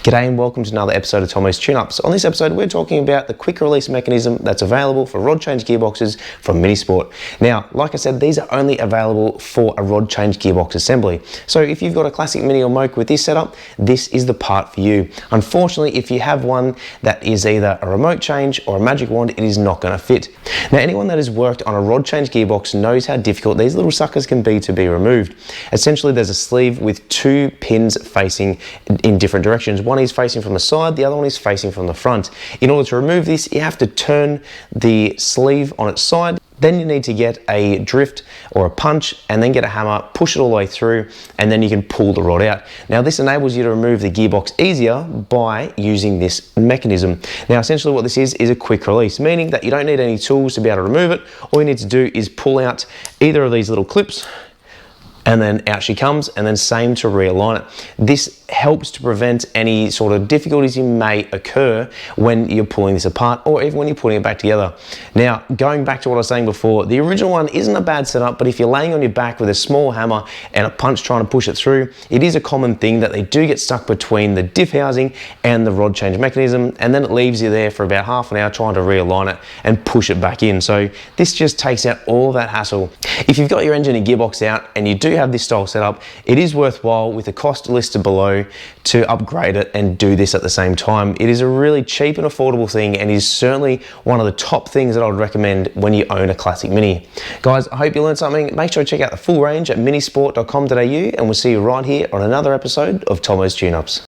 G'day and welcome to another episode of Tomo's Tune-Ups. On this episode we're talking about the quick release mechanism that's available for rod change gearboxes from Minisport. Now, like I said, these are only available for a rod change gearbox assembly. So if you've got a classic Mini or Mocha with this setup, this is the part for you. Unfortunately, if you have one that is either a remote change or a magic wand, it is not going to fit. Now, anyone that has worked on a rod change gearbox knows how difficult these little suckers can be to be removed. Essentially, there's a sleeve with two pins facing in different directions. One is facing from the side, the other one is facing from the front. In order to remove this, you have to turn the sleeve on its side. Then you need to get a drift or a punch and then get a hammer, push it all the way through, and then you can pull the rod out. Now this enables you to remove the gearbox easier by using this mechanism. Now essentially what this is a quick release, meaning that you don't need any tools to be able to remove it. All you need to do is pull out either of these little clips, and then out she comes, and then same to realign it. This helps to prevent any sort of difficulties you may occur when you're pulling this apart or even when you're putting it back together. Now, going back to what I was saying before, the original one isn't a bad setup, but if you're laying on your back with a small hammer and a punch trying to push it through, it is a common thing that they do get stuck between the diff housing and the rod change mechanism, and then it leaves you there for about half an hour trying to realign it and push it back in. So this just takes out all of that hassle. If you've got your engine and gearbox out and you do have this style setup, it is worthwhile, with the cost listed below, to upgrade it and do this at the same time. It is a really cheap and affordable thing, and is certainly one of the top things that I would recommend when you own a classic Mini. Guys, I hope you learned something. Make sure to check out the full range at minisport.com.au, and we'll see you right here on another episode of Tomo's Tune-Ups.